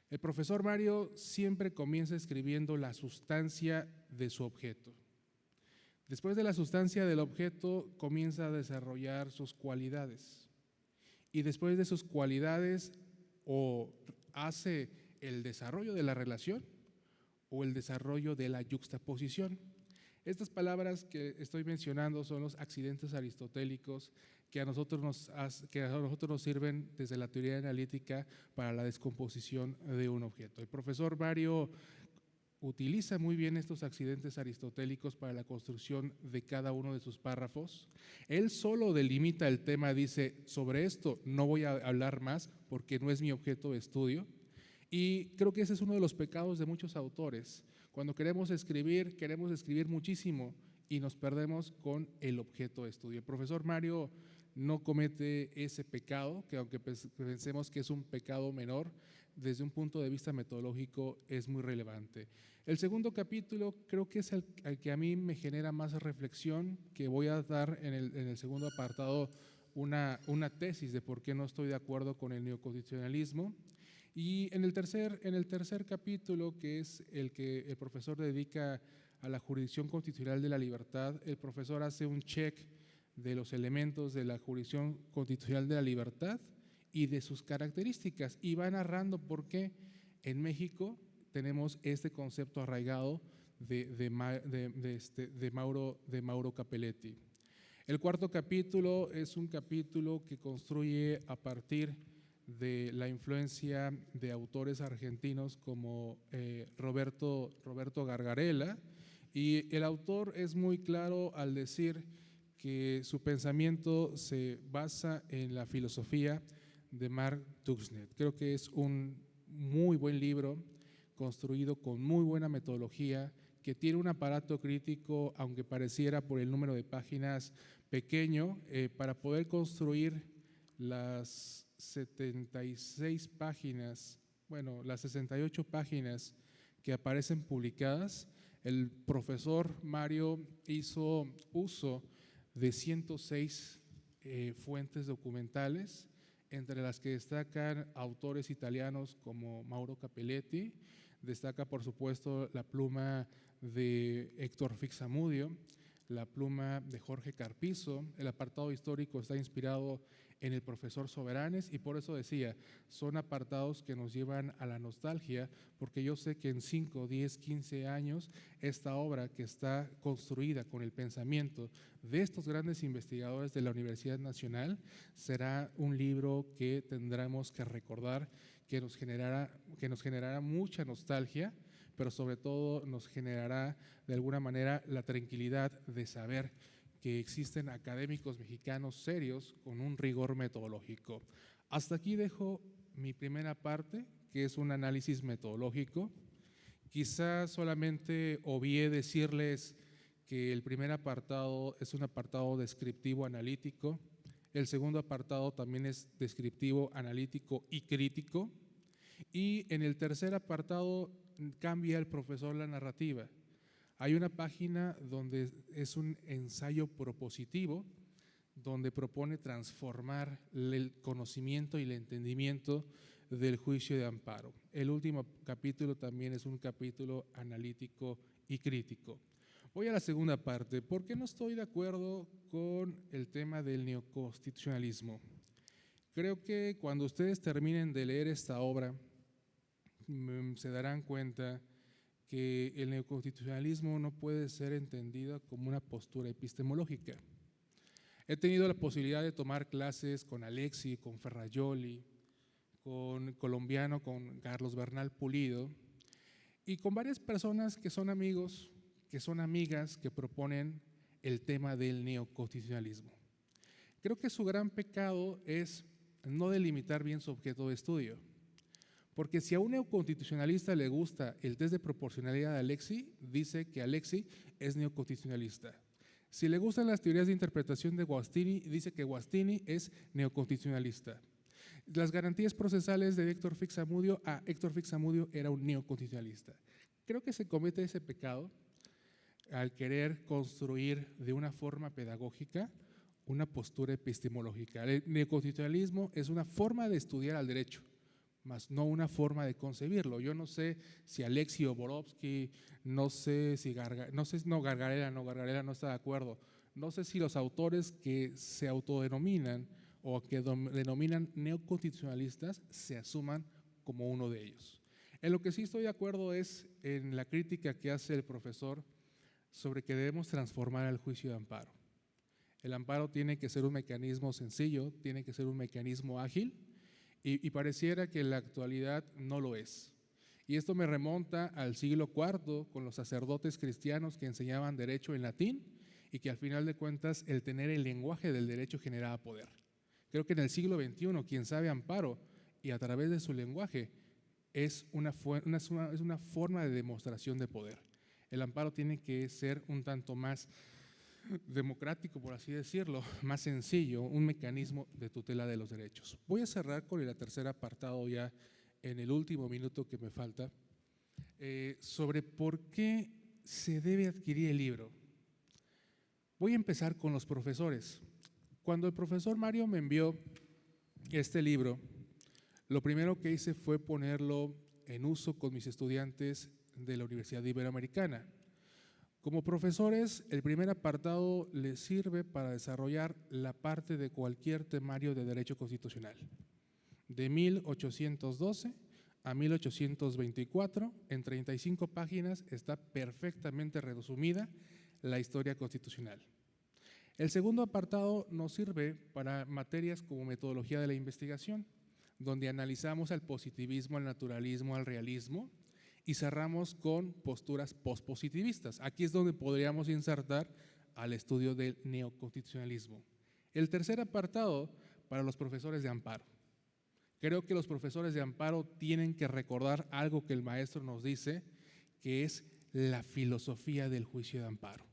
El profesor Mario siempre comienza escribiendo la sustancia de su objeto. Después de la sustancia del objeto, comienza a desarrollar sus cualidades. Y después de sus cualidades, o hace el desarrollo de la relación o el desarrollo de la yuxtaposición. Estas palabras que estoy mencionando son los accidentes aristotélicos que a nosotros nos sirven desde la teoría analítica para la descomposición de un objeto. El profesor Mario utiliza muy bien estos accidentes aristotélicos para la construcción de cada uno de sus párrafos. Él solo delimita el tema, dice, sobre esto no voy a hablar más porque no es mi objeto de estudio. Y creo que ese es uno de los pecados de muchos autores. Cuando queremos escribir muchísimo y nos perdemos con el objeto de estudio. El profesor Mario no comete ese pecado, que aunque pensemos que es un pecado menor, desde un punto de vista metodológico es muy relevante. El segundo capítulo creo que es el que a mí me genera más reflexión, que voy a dar en el segundo apartado una tesis de por qué no estoy de acuerdo con el neoconstitucionalismo. Y en el tercer capítulo, que es el que el profesor dedica a la jurisdicción constitucional de la libertad, el profesor hace un check de los elementos de la jurisdicción constitucional de la libertad y de sus características, y va narrando por qué en México tenemos este concepto arraigado de Mauro Capelletti. El cuarto capítulo es un capítulo que construye a partir de la influencia de autores argentinos como Roberto Gargarella, y el autor es muy claro al decir que su pensamiento se basa en la filosofía de Mark Tuxnet. Creo que es un muy buen libro, construido con muy buena metodología, que tiene un aparato crítico, aunque pareciera por el número de páginas pequeño, para poder construir las 76 páginas, bueno, las 68 páginas que aparecen publicadas. El profesor Mario hizo uso de 106 fuentes documentales, entre las que destacan autores italianos como Mauro Capelletti, destaca por supuesto la pluma de Héctor Fix-Zamudio, la pluma de Jorge Carpizo. El apartado histórico está inspirado en el profesor Soberanes, y por eso decía, son apartados que nos llevan a la nostalgia, porque yo sé que en 5, 10, 15 años esta obra, que está construida con el pensamiento de estos grandes investigadores de la Universidad Nacional, será un libro que tendremos que recordar, que nos generará mucha nostalgia, pero sobre todo nos generará de alguna manera la tranquilidad de saber que existen académicos mexicanos serios con un rigor metodológico. Hasta aquí dejo mi primera parte, que es un análisis metodológico. Quizá solamente obvié decirles que el primer apartado es un apartado descriptivo analítico, el segundo apartado también es descriptivo, analítico y crítico, y en el tercer apartado cambia el profesor la narrativa. Hay una página donde es un ensayo propositivo, donde propone transformar el conocimiento y el entendimiento del juicio de amparo. El último capítulo también es un capítulo analítico y crítico. Voy a la segunda parte. ¿Por qué no estoy de acuerdo con el tema del neoconstitucionalismo? Creo que cuando ustedes terminen de leer esta obra, se darán cuenta que el neoconstitucionalismo no puede ser entendido como una postura epistemológica. He tenido la posibilidad de tomar clases con Alexi, con Ferrajoli, con Colombiano, con Carlos Bernal Pulido y con varias personas que son amigos, que son amigas, que proponen el tema del neoconstitucionalismo. Creo que su gran pecado es no delimitar bien su objeto de estudio. Porque si a un neoconstitucionalista le gusta el test de proporcionalidad de Alexi, dice que Alexi es neoconstitucionalista. Si le gustan las teorías de interpretación de Guastini, dice que Guastini es neoconstitucionalista. Las garantías procesales de Héctor Fix-Amudio, Héctor Fix-Amudio era un neoconstitucionalista. Creo que se comete ese pecado al querer construir de una forma pedagógica una postura epistemológica. El neoconstitucionalismo es una forma de estudiar al derecho, más no una forma de concebirlo. Yo no sé si Alexi o Borovsky, Gargarella no está de acuerdo. No sé si los autores que se autodenominan o que denominan neoconstitucionalistas se asuman como uno de ellos. En lo que sí estoy de acuerdo es en la crítica que hace el profesor sobre que debemos transformar el juicio de amparo. El amparo tiene que ser un mecanismo sencillo, tiene que ser un mecanismo ágil, y pareciera que en la actualidad no lo es. Y esto me remonta al siglo IV con los sacerdotes cristianos que enseñaban derecho en latín y que al final de cuentas el tener el lenguaje del derecho generaba poder. Creo que en el siglo XXI quien sabe amparo y a través de su lenguaje es una forma de demostración de poder. El amparo tiene que ser un tanto más democrático, por así decirlo, más sencillo, un mecanismo de tutela de los derechos. Voy a cerrar con el tercer apartado ya en el último minuto que me falta, sobre por qué se debe adquirir el libro. Voy a empezar con los profesores. Cuando el profesor Mario me envió este libro, lo primero que hice fue ponerlo en uso con mis estudiantes de la Universidad Iberoamericana. Como profesores, el primer apartado les sirve para desarrollar la parte de cualquier temario de derecho constitucional. De 1812 a 1824, en 35 páginas, está perfectamente resumida la historia constitucional. El segundo apartado nos sirve para materias como metodología de la investigación, donde analizamos al positivismo, al naturalismo, al realismo, y cerramos con posturas pospositivistas. Aquí es donde podríamos insertar al estudio del neoconstitucionalismo. El tercer apartado para los profesores de amparo. Creo que los profesores de amparo tienen que recordar algo que el maestro nos dice, que es la filosofía del juicio de amparo.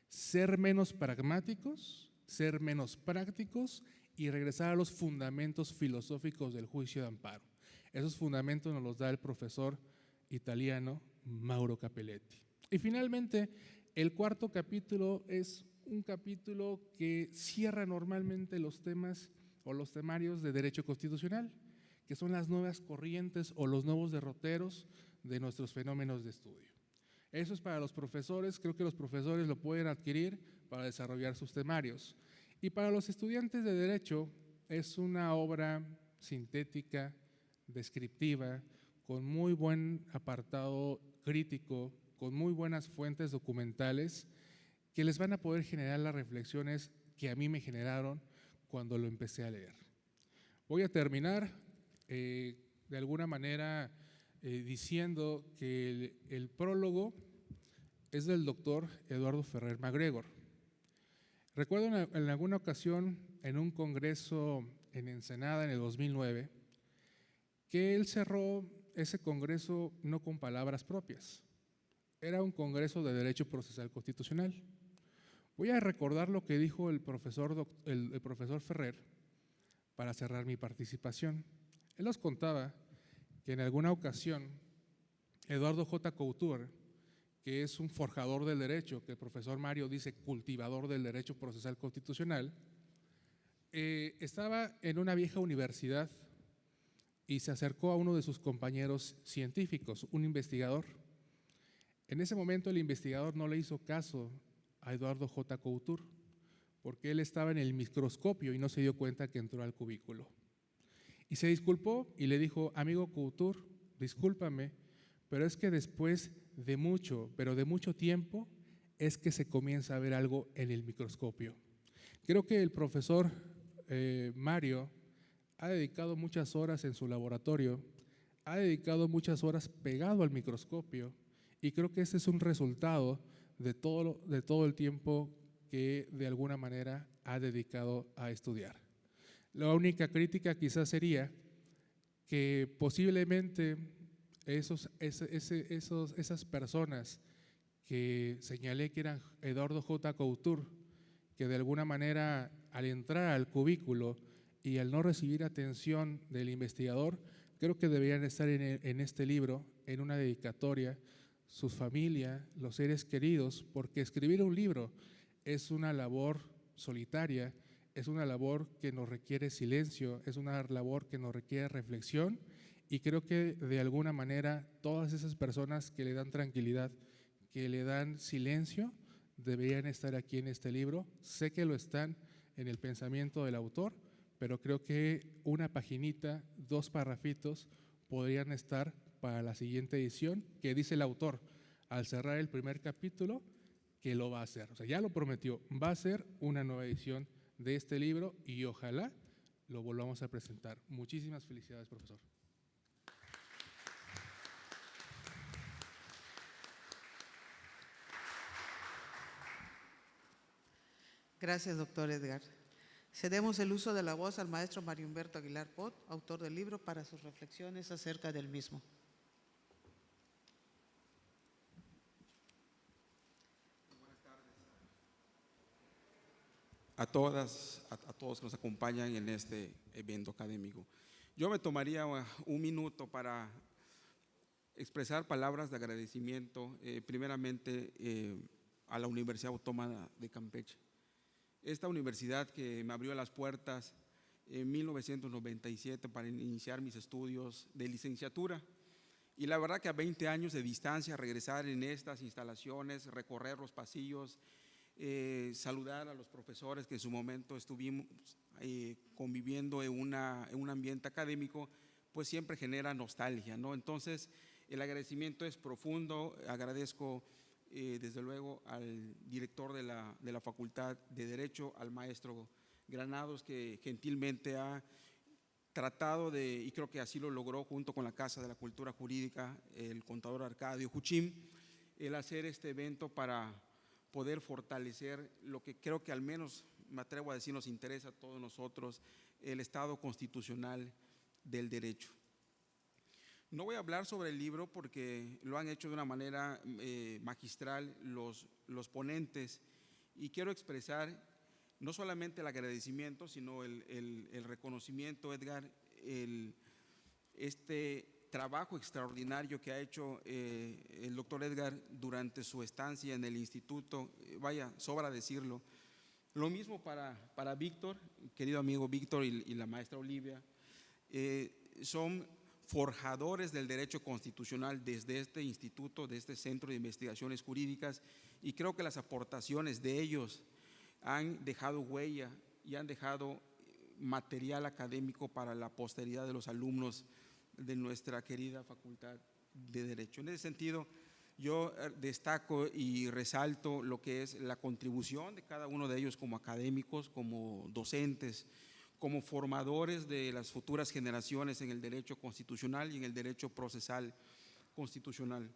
Ser menos pragmáticos, ser menos prácticos y regresar a los fundamentos filosóficos del juicio de amparo. Esos fundamentos nos los da el profesor italiano Mauro Capelletti. Y finalmente, el cuarto capítulo es un capítulo que cierra normalmente los temas o los temarios de derecho constitucional, que son las nuevas corrientes o los nuevos derroteros de nuestros fenómenos de estudio. Eso es para los profesores, creo que los profesores lo pueden adquirir para desarrollar sus temarios. Y para los estudiantes de derecho, es una obra sintética, descriptiva, con muy buen apartado crítico, con muy buenas fuentes documentales que les van a poder generar las reflexiones que a mí me generaron cuando lo empecé a leer. Voy a terminar de alguna manera diciendo que el prólogo es del doctor Eduardo Ferrer MacGregor. Recuerdo en alguna ocasión en un congreso en Ensenada en el 2009 que él cerró ese congreso no con palabras propias. Era un congreso de Derecho Procesal Constitucional. Voy a recordar lo que dijo el profesor Ferrer para cerrar mi participación. Él nos contaba que en alguna ocasión Eduardo J. Couture, que es un forjador del derecho, que el profesor Mario dice cultivador del derecho procesal constitucional, estaba en una vieja universidad y se acercó a uno de sus compañeros científicos, un investigador. En ese momento el investigador no le hizo caso a Eduardo J. Couture, porque él estaba en el microscopio y no se dio cuenta que entró al cubículo. Y se disculpó y le dijo: amigo Couture, discúlpame, pero es que después de mucho, pero de mucho tiempo, es que se comienza a ver algo en el microscopio. Creo que el profesor Mario ha dedicado muchas horas en su laboratorio, ha dedicado muchas horas pegado al microscopio, y creo que ese es un resultado de todo el tiempo que de alguna manera ha dedicado a estudiar. La única crítica quizás sería que posiblemente esas personas que señalé que eran Eduardo J. Couture, que de alguna manera al entrar al cubículo y al no recibir atención del investigador, creo que deberían estar en este libro, en una dedicatoria, sus familias, los seres queridos, porque escribir un libro es una labor solitaria, es una labor que nos requiere silencio, es una labor que nos requiere reflexión, y creo que de alguna manera todas esas personas que le dan tranquilidad, que le dan silencio, deberían estar aquí en este libro. Sé que lo están en el pensamiento del autor, pero creo que una paginita, 2 parrafitos podrían estar para la siguiente edición, que dice el autor al cerrar el primer capítulo que lo va a hacer. O sea, ya lo prometió, va a ser una nueva edición de este libro y ojalá lo volvamos a presentar. Muchísimas felicidades, profesor. Gracias, doctor Edgar. Cedemos el uso de la voz al maestro Mario Humberto Aguilar Pot, autor del libro, para sus reflexiones acerca del mismo. Buenas tardes a todas, a todos que nos acompañan en este evento académico. Yo me tomaría un minuto para expresar palabras de agradecimiento, primeramente a la Universidad Autónoma de Campeche. Esta universidad que me abrió las puertas en 1997 para iniciar mis estudios de licenciatura. Y la verdad que a 20 años de distancia, regresar en estas instalaciones, recorrer los pasillos, saludar a los profesores que en su momento estuvimos conviviendo en un ambiente académico, pues siempre genera nostalgia, ¿no? Entonces, el agradecimiento es profundo. Agradezco desde luego al director de la Facultad de Derecho, al maestro Granados, que gentilmente ha tratado de, y creo que así lo logró junto con la Casa de la Cultura Jurídica, el contador Arcadio Juchim, el hacer este evento para poder fortalecer lo que creo que al menos, me atrevo a decir, nos interesa a todos nosotros, el Estado constitucional del derecho. No voy a hablar sobre el libro porque lo han hecho de una manera magistral los ponentes, y quiero expresar no solamente el agradecimiento, sino el reconocimiento, Edgar, este trabajo extraordinario que ha hecho el doctor Edgar durante su estancia en el instituto. Vaya, sobra decirlo. Lo mismo para Víctor, querido amigo Víctor, y la maestra Olivia. Son forjadores del derecho constitucional desde este instituto, de este Centro de Investigaciones Jurídicas, y creo que las aportaciones de ellos han dejado huella y han dejado material académico para la posteridad de los alumnos de nuestra querida Facultad de Derecho. En ese sentido, yo destaco y resalto lo que es la contribución de cada uno de ellos como académicos, como docentes, como formadores de las futuras generaciones en el derecho constitucional y en el derecho procesal constitucional.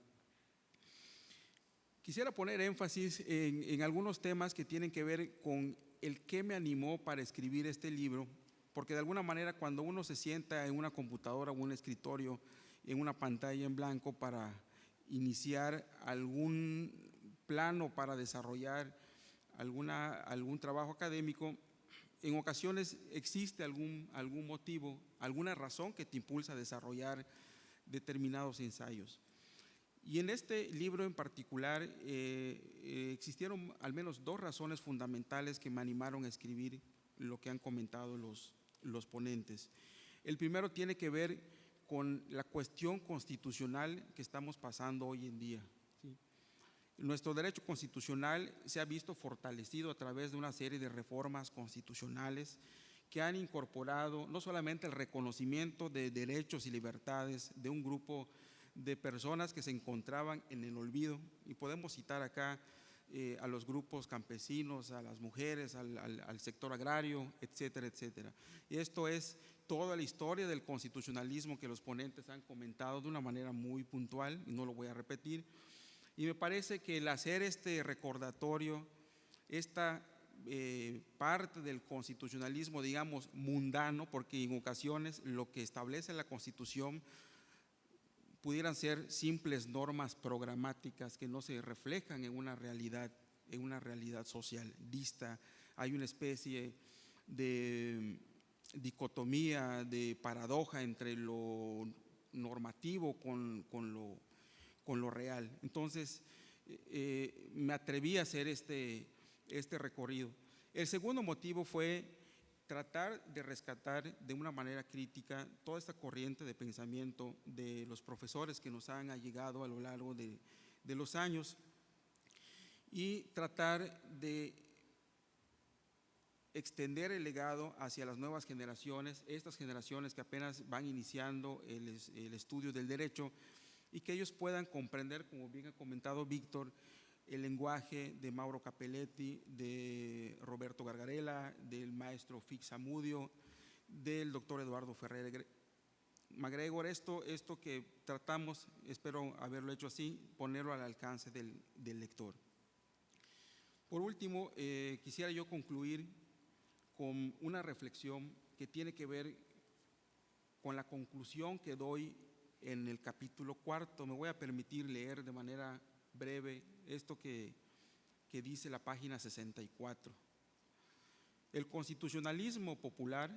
Quisiera poner énfasis en algunos temas que tienen que ver con el qué me animó para escribir este libro, porque de alguna manera cuando uno se sienta en una computadora o un escritorio, en una pantalla en blanco para iniciar algún plano para desarrollar algún trabajo académico, en ocasiones existe algún motivo, alguna razón que te impulsa a desarrollar determinados ensayos. Y en este libro en particular existieron al menos dos razones fundamentales que me animaron a escribir lo que han comentado los ponentes. El primero tiene que ver con la cuestión constitucional que estamos pasando hoy en día, ¿sí? Nuestro derecho constitucional se ha visto fortalecido a través de una serie de reformas constitucionales que han incorporado no solamente el reconocimiento de derechos y libertades de un grupo de personas que se encontraban en el olvido, y podemos citar acá a los grupos campesinos, a las mujeres, al sector agrario, etcétera, etcétera. Y esto es toda la historia del constitucionalismo que los ponentes han comentado de una manera muy puntual, y no lo voy a repetir. Y me parece que el hacer este recordatorio, esta parte del constitucionalismo, digamos, mundano, porque en ocasiones lo que establece la Constitución pudieran ser simples normas programáticas que no se reflejan en una realidad social dista. Hay una especie de dicotomía, de paradoja entre lo normativo con lo real. Entonces, me atreví a hacer este recorrido. El segundo motivo fue tratar de rescatar de una manera crítica toda esta corriente de pensamiento de los profesores que nos han allegado a lo largo de los años y tratar de extender el legado hacia las nuevas generaciones, estas generaciones que apenas van iniciando el estudio del derecho, y que ellos puedan comprender, como bien ha comentado Víctor, el lenguaje de Mauro Capelletti, de Roberto Gargarella, del maestro Fix Amudio, del doctor Eduardo Ferrer MacGregor. Esto que tratamos, espero haberlo hecho así, ponerlo al alcance del lector. Por último, quisiera yo concluir con una reflexión que tiene que ver con la conclusión que doy en el capítulo 4. Me voy a permitir leer de manera breve esto que dice la página 64. El constitucionalismo popular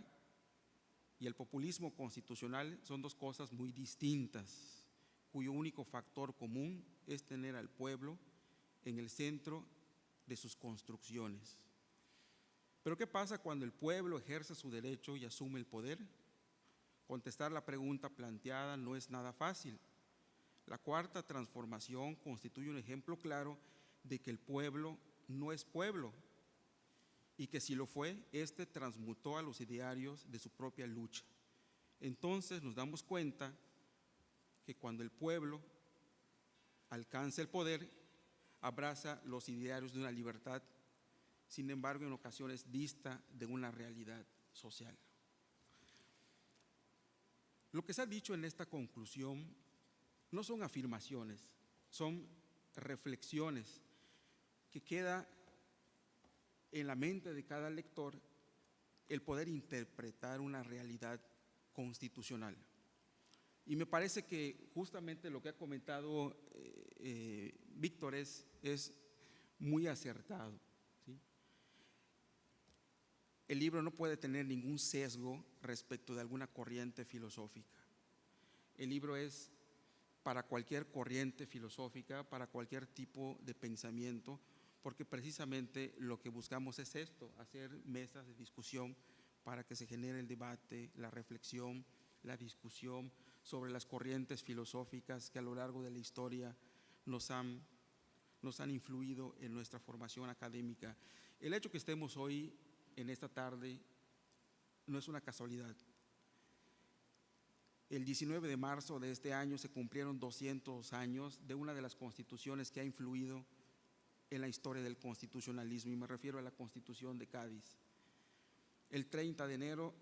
y el populismo constitucional son dos cosas muy distintas, cuyo único factor común es tener al pueblo en el centro de sus construcciones. Pero ¿qué pasa cuando el pueblo ejerce su derecho y asume el poder? Contestar la pregunta planteada no es nada fácil. La cuarta transformación constituye un ejemplo claro de que el pueblo no es pueblo y que si lo fue, éste transmutó a los idearios de su propia lucha. Entonces nos damos cuenta que cuando el pueblo alcanza el poder, abraza los idearios de una libertad, sin embargo en ocasiones dista de una realidad social. Lo que se ha dicho en esta conclusión no son afirmaciones, son reflexiones que queda en la mente de cada lector el poder interpretar una realidad constitucional. Y me parece que justamente lo que ha comentado Víctor es muy acertado, ¿sí? El libro no puede tener ningún sesgo respecto de alguna corriente filosófica. El libro es para cualquier corriente filosófica, para cualquier tipo de pensamiento, porque precisamente lo que buscamos es esto, hacer mesas de discusión para que se genere el debate, la reflexión, la discusión sobre las corrientes filosóficas que a lo largo de la historia nos han influido en nuestra formación académica. El hecho que estemos hoy, en esta tarde, no es una casualidad. El 19 de marzo de este año se cumplieron 200 años de una de las constituciones que ha influido en la historia del constitucionalismo, y me refiero a la Constitución de Cádiz. El 30 de enero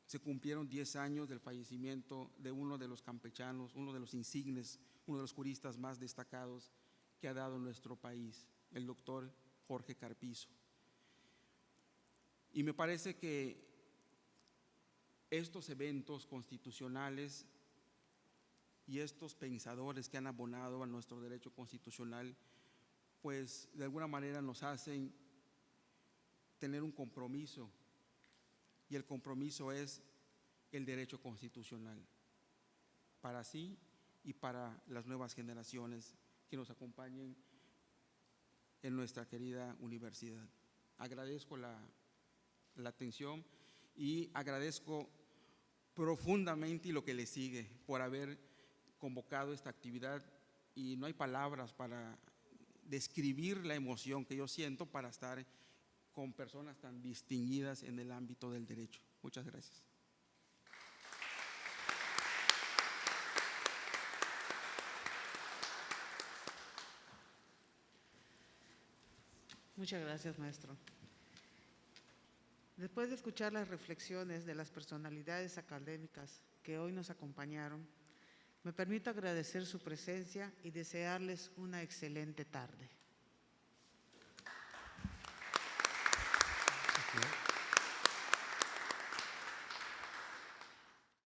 se cumplieron 10 años del fallecimiento de uno de los campechanos, uno de los insignes, uno de los juristas más destacados que ha dado nuestro país, el doctor Jorge Carpizo. Y me parece que estos eventos constitucionales y estos pensadores que han abonado a nuestro derecho constitucional, pues de alguna manera nos hacen tener un compromiso, y el compromiso es el derecho constitucional, para sí y para las nuevas generaciones que nos acompañen en nuestra querida universidad. Agradezco la atención y agradezco profundamente lo que le sigue por haber convocado esta actividad, y no hay palabras para describir la emoción que yo siento para estar con personas tan distinguidas en el ámbito del derecho. Muchas gracias. Muchas gracias, maestro. Después de escuchar las reflexiones de las personalidades académicas que hoy nos acompañaron, me permito agradecer su presencia y desearles una excelente tarde.